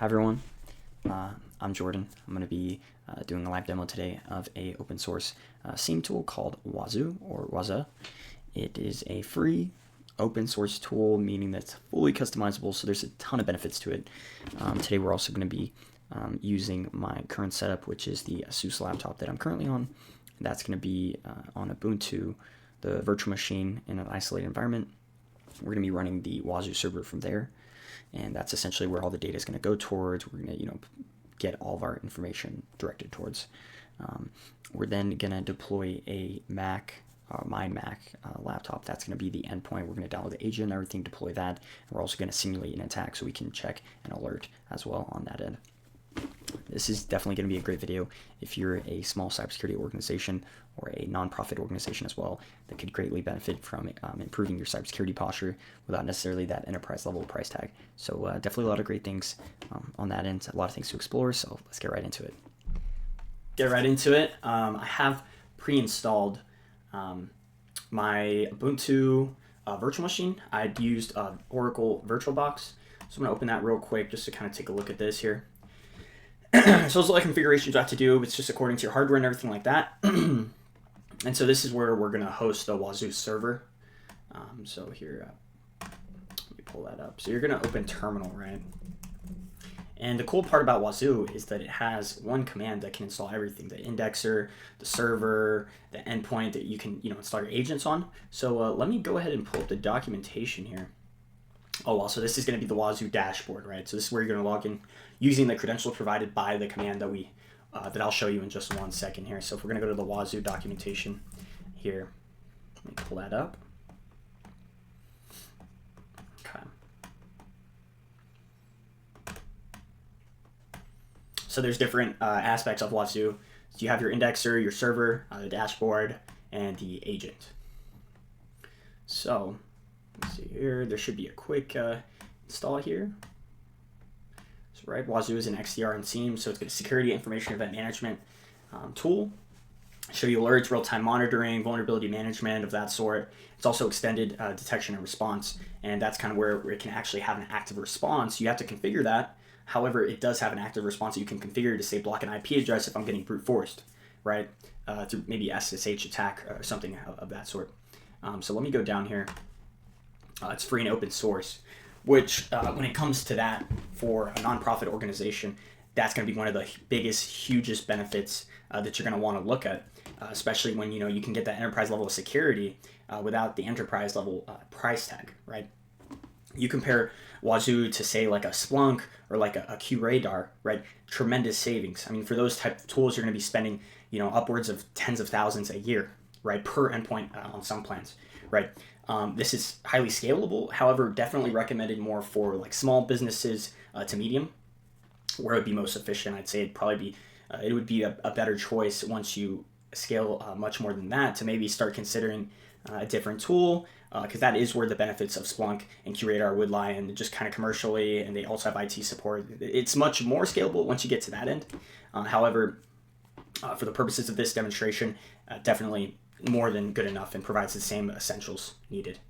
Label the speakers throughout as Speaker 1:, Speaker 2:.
Speaker 1: Hi everyone, I'm Jordan. I'm going to be doing a live demo today of a open source SIEM tool called Wazuh or Wazuh. It is a free open source tool, meaning that it's fully customizable, so there's a ton of benefits to it. Today we're also going to be using my current setup, which is the ASUS laptop that I'm currently on. That's going to be on Ubuntu, the virtual machine in an isolated environment. We're going to be running the Wazuh server from there. And that's essentially where all the data is going to go towards. We're going to, get all of our information directed towards. We're then going to deploy a Mac, my Mac laptop. That's going to be the endpoint. We're going to download the agent and everything, deploy that. And we're also going to simulate an attack so we can check and alert as well on that end. This is definitely going to be a great video if you're a small cybersecurity organization or a nonprofit organization as well that could greatly benefit from improving your cybersecurity posture without necessarily that enterprise level price tag. So definitely a lot of great things on that end, a lot of things to explore. So let's get right into it. I have pre-installed my Ubuntu virtual machine. I'd used Oracle VirtualBox. So I'm going to open that real quick just to kind of take a look at this here. So there's a lot of configurations you have to do. It's just according to your hardware and everything like that. And so this is where we're going to host the Wazuh server. So here, let me pull that up. So you're going to open terminal, right? And the cool part about Wazuh is that it has one command that can install everything: the indexer, the server, the endpoint that you can install your agents on. So let me go ahead and pull up the documentation here. Oh, well, so this is going to be the Wazuh dashboard, right? So this is where you're going to log in using the credentials provided by the command that I'll show you in just 1 second here. So if we're going to go to the Wazuh documentation here, let me pull that up. Okay. So there's different aspects of Wazuh. So you have your indexer, your server, the dashboard, and the agent. So let's see here. There should be a quick install here. So right, Wazuh is an XDR and SIEM, so it's got a security information event management tool. Show you alerts, real-time monitoring, vulnerability management of that sort. It's also extended detection and response, and that's kind of where it can actually have an active response. You have to configure that. However, it does have an active response that you can configure to say block an IP address if I'm getting brute forced, right? Through maybe SSH attack or something of that sort. So let me go down here. It's free and open source, which when it comes to that for a nonprofit organization, that's going to be one of the biggest, hugest benefits that you're going to want to look at, especially when you can get that enterprise level of security without the enterprise level price tag, right? You compare Wazuh to say like a Splunk or like a QRadar, right? Tremendous savings. I mean, for those type of tools, you're going to be spending upwards of tens of thousands a year, right, per endpoint on some plans, right? This is highly scalable, however, definitely recommended more for like small businesses to medium, where it would be most efficient. I'd say it'd probably be, it would be a better choice once you scale much more than that to maybe start considering a different tool, because that is where the benefits of Splunk and QRadar would lie, and just kind of commercially, and they also have IT support. It's much more scalable once you get to that end. However, for the purposes of this demonstration, definitely more than good enough and provides the same essentials needed.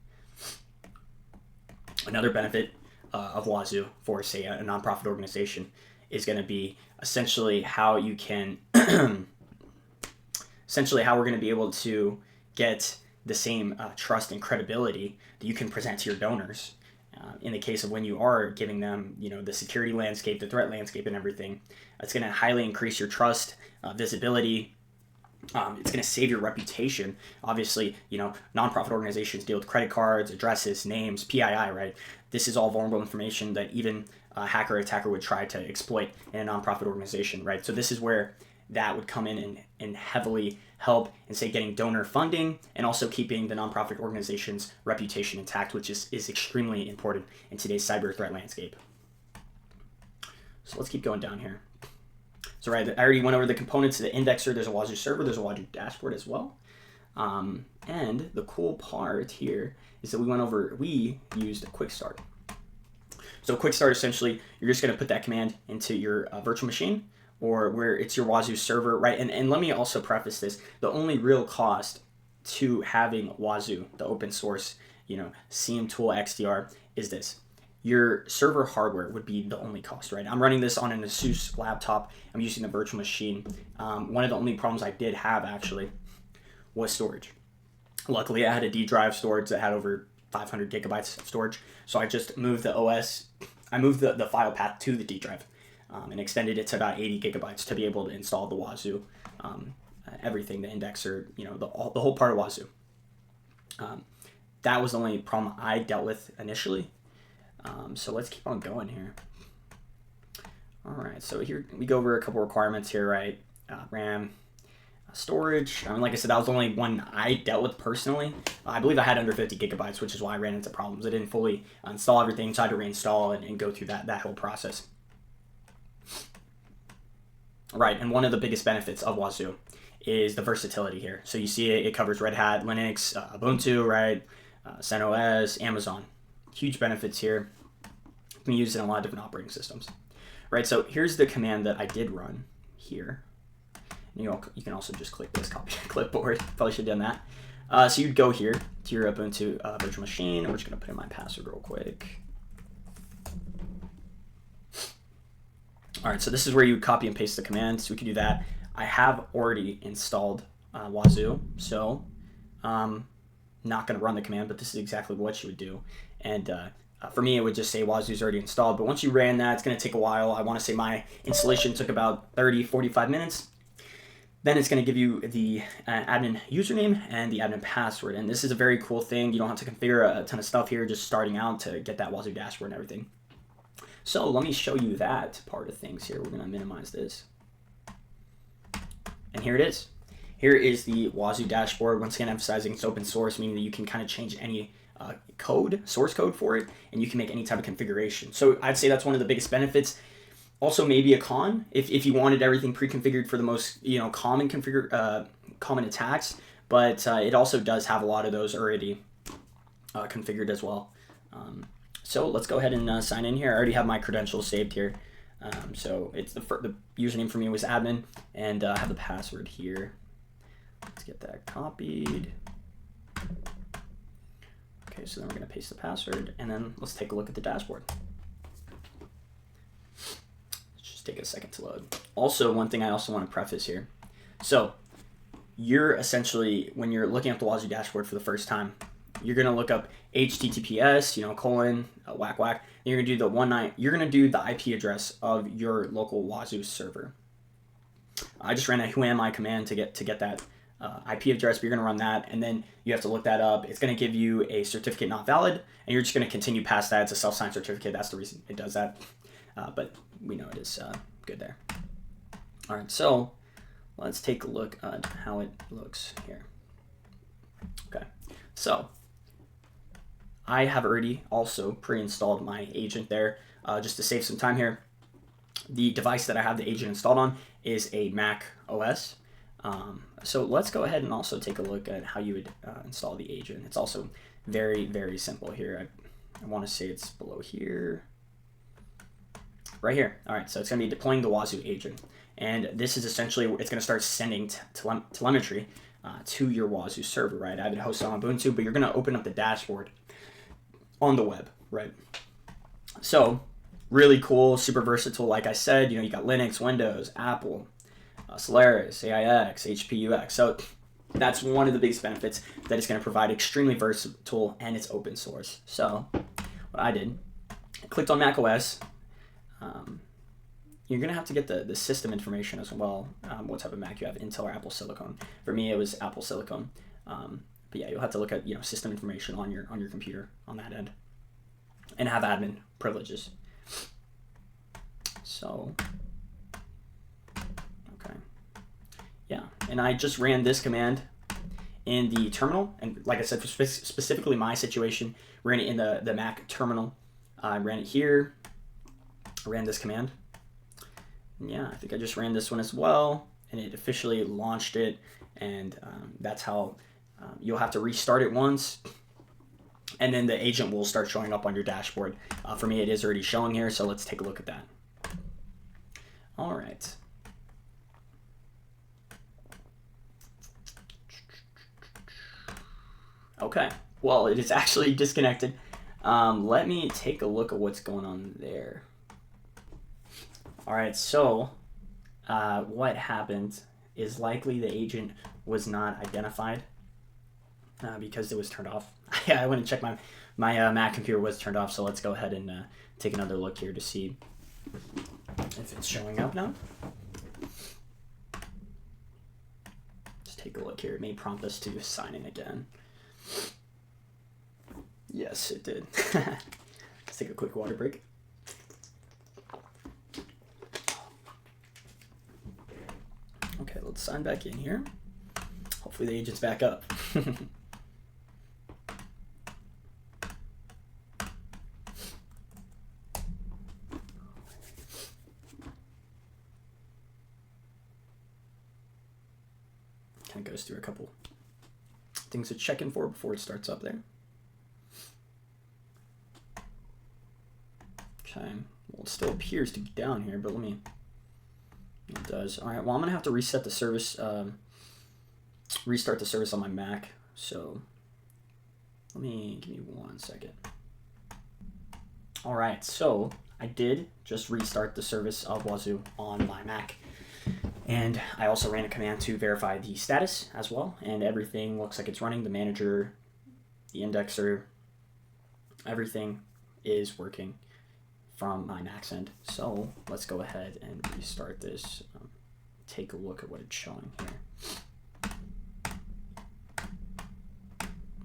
Speaker 1: Another benefit of Wazuh for, say, a nonprofit organization is going to be essentially how you can, essentially how we're going to be able to get the same trust and credibility that you can present to your donors. In the case of when you are giving them, the security landscape, the threat landscape, and everything, it's going to highly increase your trust, visibility. It's going to save your reputation. Obviously, nonprofit organizations deal with credit cards, addresses, names, PII, right? This is all vulnerable information that even a hacker or attacker would try to exploit in a nonprofit organization, right? So this is where that would come in and heavily help in, say, getting donor funding and also keeping the nonprofit organization's reputation intact, which is extremely important in today's cyber threat landscape. So let's keep going down here. So right, I already went over the components of the indexer. There's a Wazuh server, there's a Wazuh dashboard as well. And the cool part here is that we used a quick start. So quick start, essentially, you're just going to put that command into your virtual machine or where it's your Wazuh server, right? And let me also preface this. The only real cost to having Wazuh, the open source, SIEM tool XDR, is this. your server hardware would be the only cost, right? I'm running this on an Asus laptop. I'm using the virtual machine. One of the only problems I did have actually was storage. Luckily, I had a D drive storage that had over 500 gigabytes of storage. So I just moved the OS, I moved the file path to the D drive and extended it to about 80 gigabytes to be able to install the Wazuh, everything, the indexer, the whole part of Wazuh. That was the only problem I dealt with initially. So let's keep on going here. All right, so here we go over a couple requirements here, right? RAM, storage. Like I said, that was the only one I dealt with personally. I believe I had under 50 gigabytes, which is why I ran into problems. I didn't fully install everything, so I had to reinstall and go through that whole process. Right, and one of the biggest benefits of Wazuh is the versatility here. So you see it covers Red Hat, Linux, Ubuntu, right? CentOS, Amazon. Huge benefits here. You can use it in a lot of different operating systems. Right, so here's the command that I did run here. You can also just click this, copy clipboard. Probably should have done that. So you'd go here to your Ubuntu virtual machine. I'm just going to put in my password real quick. All right, so this is where you copy and paste the command. So we can do that. I have already installed Wazuh, so not going to run the command, but this is exactly what you would do. And for me, it would just say Wazuh's already installed. But once you ran that, it's going to take a while. I want to say my installation took about 30, 45 minutes. Then it's going to give you the admin username and the admin password. And this is a very cool thing. You don't have to configure a ton of stuff here, just starting out to get that Wazuh dashboard and everything. So let me show you that part of things here. We're going to minimize this. And here it is. Here is the Wazuh dashboard. Once again, emphasizing it's open source, meaning that you can kind of change any source code for it, and you can make any type of configuration. So I'd say that's one of the biggest benefits. Also, maybe a con if you wanted everything pre-configured for the most common attacks, but it also does have a lot of those already configured as well. So let's go ahead and sign in here. I already have my credentials saved here. So it's the username for me was admin, and I have the password here. Let's get that copied. Okay, so then we're going to paste the password, and then let's take a look at the dashboard. Take a second to load. Also, one thing I also want to preface here. So you're essentially, when you're looking at the Wazuh dashboard for the first time, you're going to look up HTTPS, colon, whack whack. And you're going to do you're going to do the IP address of your local Wazuh server. I just ran a whoami command to get that IP address, but you're going to run that, and then you have to look that up. It's going to give you a certificate not valid, and you're just going to continue past that. It's a self-signed certificate. That's the reason it does that. But we know it is good there. All right, so let's take a look at how it looks here. Okay, so I have already also pre-installed my agent there just to save some time here. The device that I have the agent installed on is a Mac OS. So let's go ahead and also take a look at how you would install the agent. It's also very, very simple here. I want to say it's below here. Right here. All right, so it's going to be deploying the Wazuh agent. And this is essentially, it's going to start sending telemetry to your Wazuh server, right? I have it hosted on Ubuntu, but you're going to open up the dashboard on the web, right? So really cool, super versatile. Like I said, you got Linux, Windows, Apple, Solaris, AIX, HPUX. So that's one of the biggest benefits, that it's going to provide extremely versatile, and it's open source. So what I did, I clicked on Mac OS. You're going to have to get the system information as well, what type of Mac you have, Intel or Apple Silicon. For me, it was Apple Silicon. But yeah, you'll have to look at system information on your computer on that end, and have admin privileges. So, okay. Yeah, and I just ran this command in the terminal, and like I said, for specifically my situation, ran it in the Mac terminal. I ran it here. I ran this command. And yeah, I think I just ran this one as well, and it officially launched it. And that's how you'll have to restart it once, and then the agent will start showing up on your dashboard. For me, it is already showing here, so let's take a look at that. All right. Okay, well, it is actually disconnected. Let me take a look at what's going on there. All right, so what happened is likely the agent was not identified because it was turned off. I went and checked my Mac computer was turned off, so let's go ahead and take another look here to see if it's showing up now. Just take a look here. It may prompt us to sign in again. Yes, it did. Let's take a quick water break. Okay, let's sign back in here. Hopefully the agent's back up. Kind of goes through a couple things to check in for before it starts up there. Okay, well, it still appears to be down here, but let me. It does. All right. Well, I'm gonna have to reset the service, restart the service on my Mac. So give me 1 second. All right. So I did just restart the service of Wazuh on my Mac, and I also ran a command to verify the status as well, and everything looks like it's running. The manager, the indexer, everything is working from my Mac's end. So let's go ahead and restart this. Take a look at what it's showing here.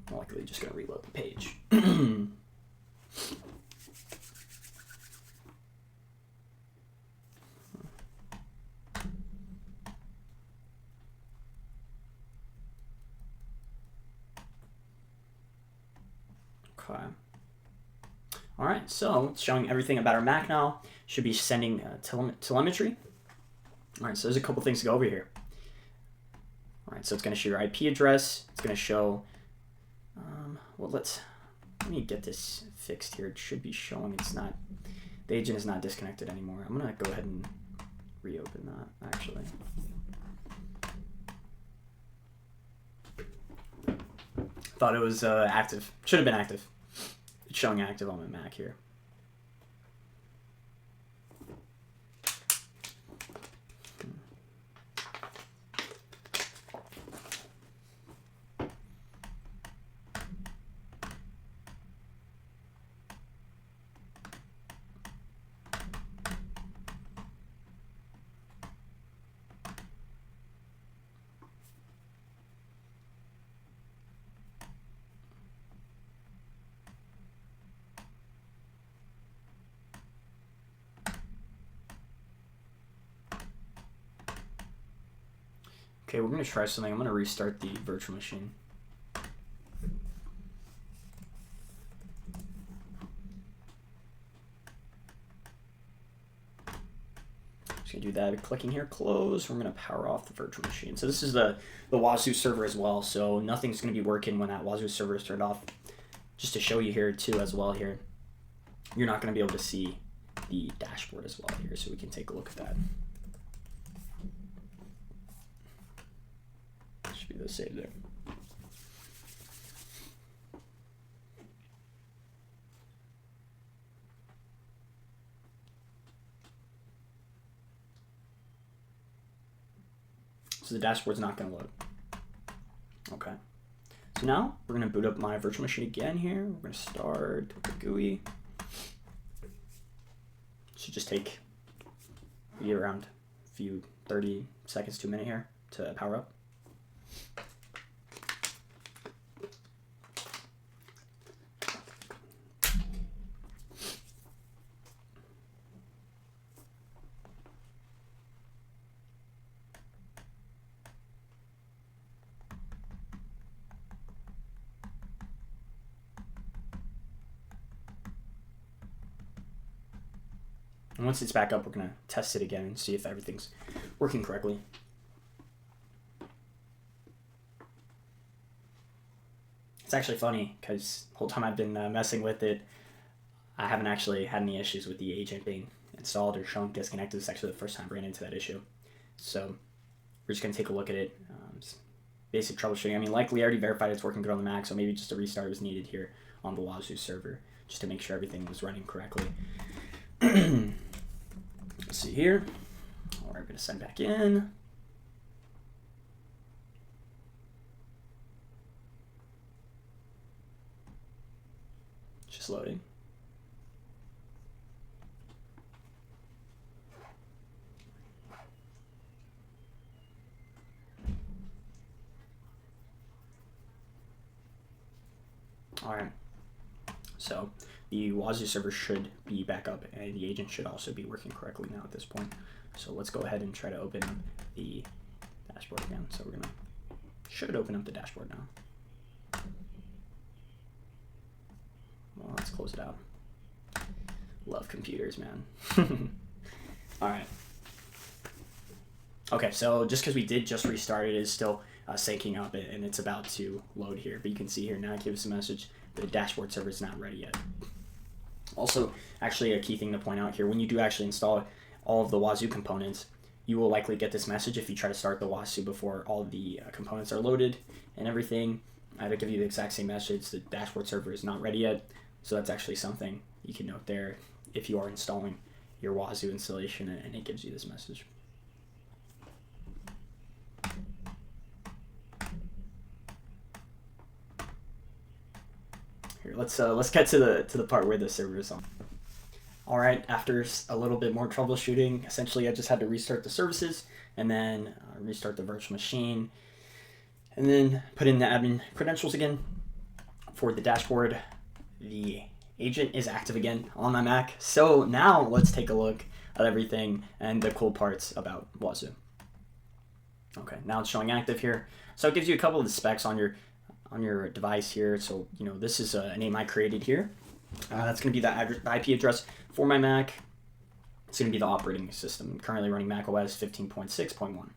Speaker 1: I'm likely just going to reload the page. Okay. All right, so it's showing everything about our Mac now. Should be sending telemetry. All right, so there's a couple things to go over here. All right, so it's going to show your IP address. It's going to show, well, let me get this fixed here. It should be showing it's not, the agent is not disconnected anymore. I'm going to go ahead and reopen that, actually. Thought it was active. Should have been active. It's showing active on my Mac here. Okay, we're going to try something. I'm going to restart the virtual machine. Just going to do that. Clicking here, close. We're going to power off the virtual machine. So this is the Wazuh server as well. So nothing's going to be working when that Wazuh server is turned off. Just to show you here too as well here. You're not going to be able to see the dashboard as well here. So we can take a look at that. Should be the save there. So the dashboard's not going to load. Okay. So now we're going to boot up my virtual machine again here. We're going to start with the GUI. Should just take maybe around a few 30 seconds to a minute here to power up. And once it's back up, we're going to test it again and see if everything's working correctly. It's actually funny because the whole time I've been messing with it, I haven't actually had any issues with the agent being installed or showing disconnected. It's actually the first time I ran into that issue. So we're just going to take a look at it. Basic troubleshooting. I mean, likely I already verified it's working good on the Mac, so maybe just a restart was needed here on the Wazuh server. just to make sure everything was running correctly. Let's see here. All right, we're going to sign back in. Just loading. All right, so the Wazuh server should be back up, and the agent should also be working correctly now at this point. So let's go ahead and try to open the dashboard again. So should open up the dashboard now. Well, let's close it out. Love computers, man. All right. Okay, so just because we did just restart, it is still syncing up, and it's about to load here. But you can see here now it gives us a message the dashboard server is not ready yet. Also, actually a key thing to point out here, when you do actually install all of the Wazuh components, you will likely get this message if you try to start the Wazuh before all of the components are loaded and everything. It'll give you the exact same message, the dashboard server is not ready yet. So that's actually something you can note there if you are installing your Wazuh installation and it gives you this message. Here, let's get to the part where the server is on. All right, after a little bit more troubleshooting, essentially I just had to restart the services and then restart the virtual machine and then put in the admin credentials again for the dashboard. The agent is active again on my Mac. So now let's take a look at everything and the cool parts about Wazuh. Okay, now it's showing active here. So it gives you a couple of the specs on your device here. So, you know, this is a name I created here. That's going to be the IP address for my Mac. It's going to be the operating system. I'm currently running macOS 15.6.1.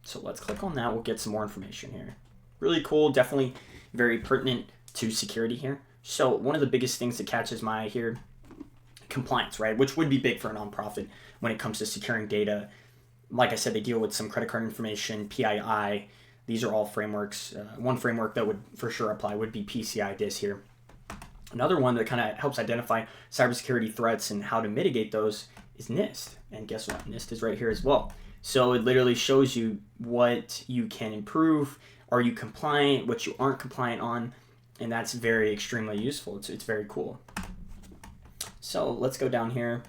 Speaker 1: So let's click on that. We'll get some more information here. Really cool, definitely very pertinent to security here. So one of the biggest things that catches my eye here, compliance, right? Which would be big for a nonprofit when it comes to securing data. Like I said, they deal with some credit card information, PII. These are all frameworks. One framework that would for sure apply would be PCI DIS here. Another one that kind of helps identify cybersecurity threats and how to mitigate those is NIST. And guess what? NIST is right here as well. So it literally shows you what you can improve. Are you compliant? What you aren't compliant on? And that's very extremely useful. It's very cool. So let's go down here.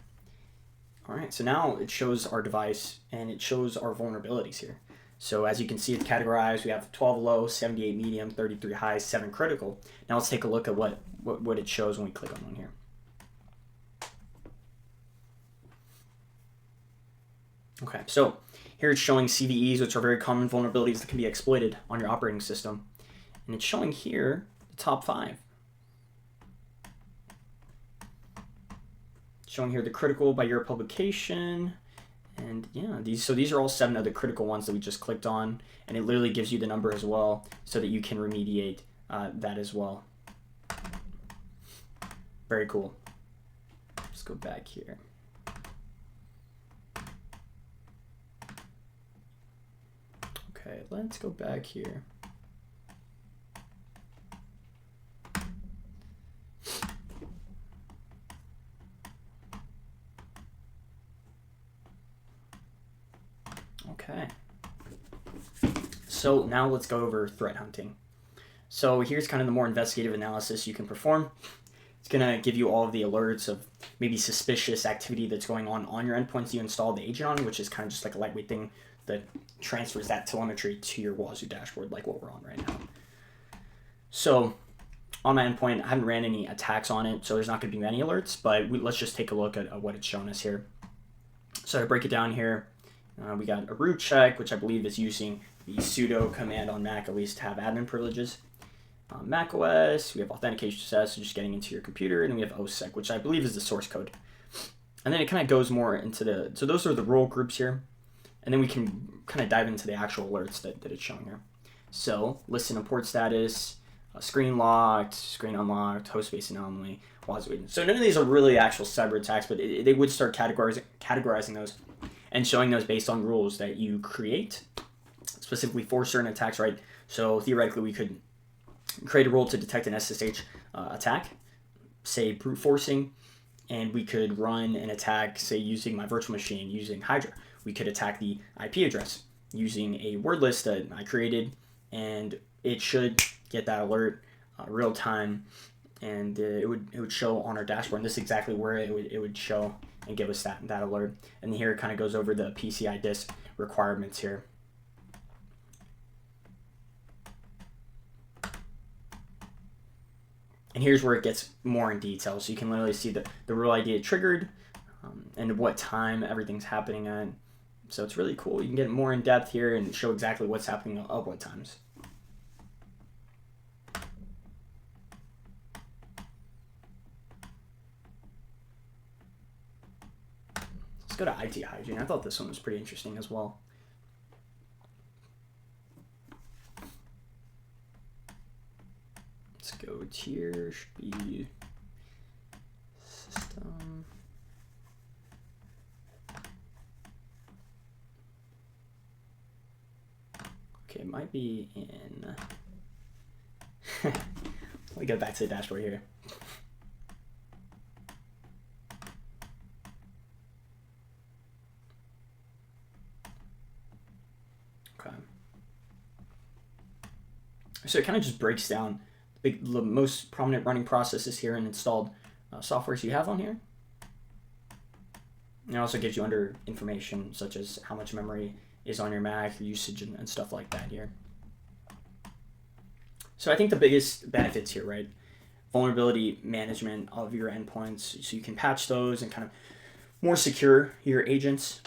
Speaker 1: All right, so now it shows our device and it shows our vulnerabilities here. So as you can see, it's categorized. We have 12 low, 78 medium, 33 high, 7 critical. Now let's take a look at what it shows when we click on one here. Okay, so here it's showing CVEs, which are very common vulnerabilities that can be exploited on your operating system. And it's showing here the top 5. Showing here the critical by year of publication. And yeah, these are all 7 of the critical ones that we just clicked on, and it literally gives you the number as well so that you can remediate that as well. Very cool. Let's go back here. Okay, let's go back here. Okay, so now let's go over threat hunting. So here's kind of the more investigative analysis you can perform. It's going to give you all of the alerts of maybe suspicious activity that's going on your endpoints you install the agent on, which is kind of just like a lightweight thing that transfers that telemetry to your Wazuh dashboard like what we're on right now. So on my endpoint, I haven't ran any attacks on it, so there's not going to be many alerts, but let's just take a look at what it's showing us here. So to break it down here, we got a root check, which I believe is using the sudo command on Mac, at least to have admin privileges. Mac OS, we have authentication success, so just getting into your computer, and then we have OSSEC, which I believe is the source code. And then it kind of goes more into so those are the role groups here, and then we can kind of dive into the actual alerts that it's showing here. So listen and port status, screen locked, screen unlocked, host space anomaly, Wazuh agent. So none of these are really actual cyber attacks, but they would start categorizing those and showing those based on rules that you create specifically for certain attacks, right? So theoretically, we could create a rule to detect an SSH attack, say, brute forcing, and we could run an attack, say, using my virtual machine, using Hydra. We could attack the IP address using a word list that I created, and it should get that alert real time, and it would show on our dashboard. And this is exactly where it would show and give us that alert. And here it kind of goes over the PCI disk requirements here. And here's where it gets more in detail. So you can literally see the real ID it triggered and what time everything's happening at. So it's really cool. You can get more in depth here and show exactly what's happening at what times. Let's go to IT hygiene. I thought this one was pretty interesting as well. Let's go tier, should be system. Okay, it might be in. Let me go back to the dashboard here. Okay. So it kind of just breaks down the most prominent running processes here and installed softwares you have on here. And it also gives you under information such as how much memory is on your Mac, your usage, and stuff like that here. So I think the biggest benefits here, right? Vulnerability management of your endpoints, so you can patch those and kind of more secure your agents.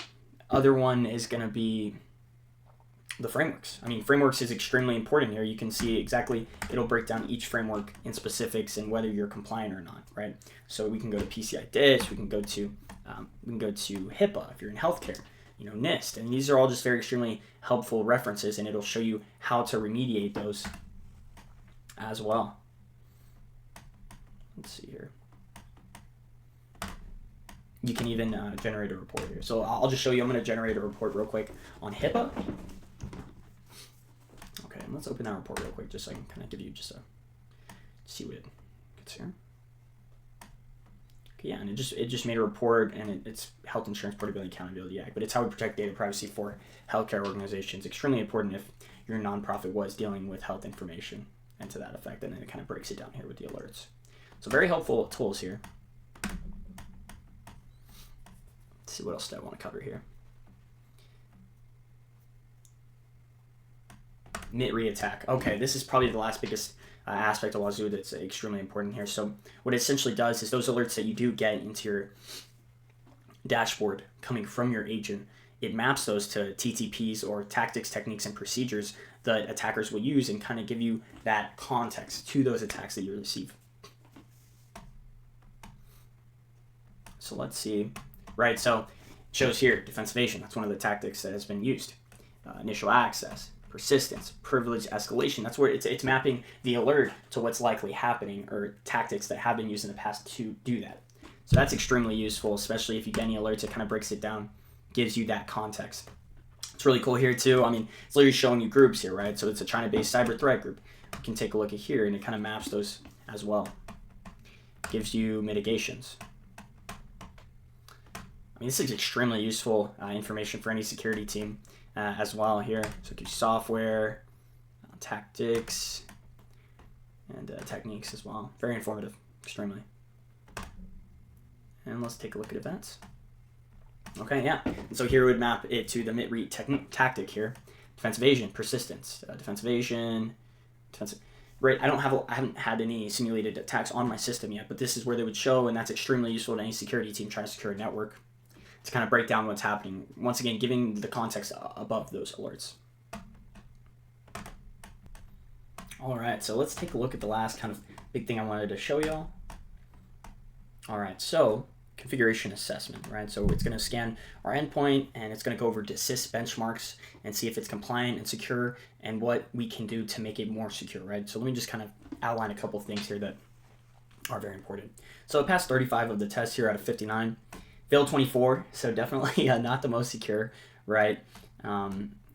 Speaker 1: Other one is going to be the frameworks. I mean, frameworks is extremely important here. You can see exactly, it'll break down each framework in specifics and whether you're compliant or not, right? So we can go to PCI DIS, we can go to HIPAA if you're in healthcare, you know, NIST, and these are all just very extremely helpful references, and it'll show you how to remediate those as well. Let's see here. You can even generate a report here. So I'll just show you. I'm going to generate a report real quick on HIPAA. Okay, and let's open that report real quick just so I can kind of give you just a see what it gets here. Okay, yeah, and it just made a report, and it's Health Insurance Portability and Accountability Act, but it's how we protect data privacy for healthcare organizations. Extremely important if your nonprofit was dealing with health information and to that effect, and then it kind of breaks it down here with the alerts. So very helpful tools here. Let's see what else do I want to cover here. MIT attack. Okay, this is probably the last biggest aspect of Wazuh that's extremely important here. So what it essentially does is those alerts that you do get into your dashboard coming from your agent, it maps those to TTPs or tactics, techniques, and procedures that attackers will use and kind of give you that context to those attacks that you receive. So let's see. Right, so it shows here defense evasion. That's one of the tactics that has been used. Initial access, persistence, privilege escalation. That's where it's mapping the alert to what's likely happening or tactics that have been used in the past to do that. So that's extremely useful, especially if you get any alerts. It kind of breaks it down, gives you that context. It's really cool here too. I mean, it's literally showing you groups here, right? So it's a China-based cyber threat group. You can take a look at here, and it kind of maps those as well. Gives you mitigations. I mean, this is extremely useful information for any security team as well here. So it gives you software, tactics, and techniques as well. Very informative, extremely. And let's take a look at events. Okay, yeah. And so here we would map it to the MIT tactic here. Defense evasion, persistence, defense evasion, defensive. Right, I haven't had any simulated attacks on my system yet, but this is where they would show, and that's extremely useful to any security team trying to secure a network to kind of break down what's happening. Once again, giving the context above those alerts. All right, so let's take a look at the last kind of big thing I wanted to show y'all. All right, so configuration assessment, right? So it's going to scan our endpoint, and it's going to go over DESIS benchmarks and see if it's compliant and secure and what we can do to make it more secure, right? So let me just kind of outline a couple of things here that are very important. So I passed 35 of the tests here out of 59. Failed 24, so definitely not the most secure, right?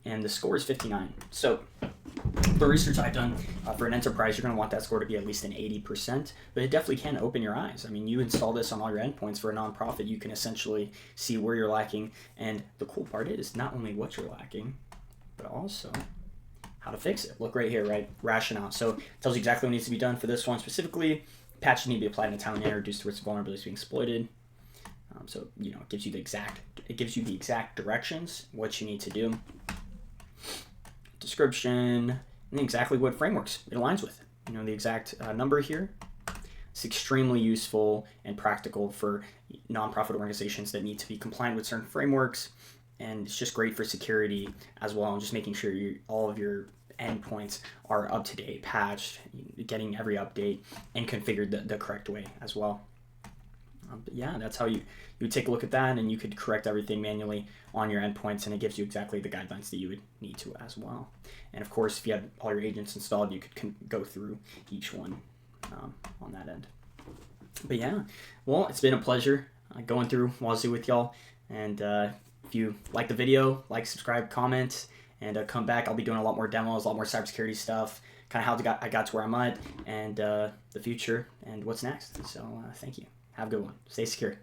Speaker 1: and the score is 59. So the research I've done, for an enterprise, you're going to want that score to be at least an 80%, but it definitely can open your eyes. I mean, you install this on all your endpoints. For a nonprofit, you can essentially see where you're lacking, and the cool part is not only what you're lacking, but also how to fix it. Look right here, right? Rationale. So it tells you exactly what needs to be done for this one specifically. Patches need to be applied in a timely manner, reduce the risk of vulnerabilities being exploited. So it gives you the exact directions, what you need to do. Description, and exactly what frameworks it aligns with. The exact number here. It's extremely useful and practical for nonprofit organizations that need to be compliant with certain frameworks, and it's just great for security as well, and just making sure all of your endpoints are up to date, patched, getting every update, and configured the correct way as well. But yeah, that's how you would take a look at that, and you could correct everything manually on your endpoints, and it gives you exactly the guidelines that you would need to as well. And of course, if you have all your agents installed, you could go through each one on that end. But yeah, well, it's been a pleasure going through Wazuh with y'all. And if you like the video, like, subscribe, comment, and come back. I'll be doing a lot more demos, a lot more cybersecurity stuff, kind of how I got to where I'm at, and the future, and what's next. So thank you. Have a good one. Stay secure.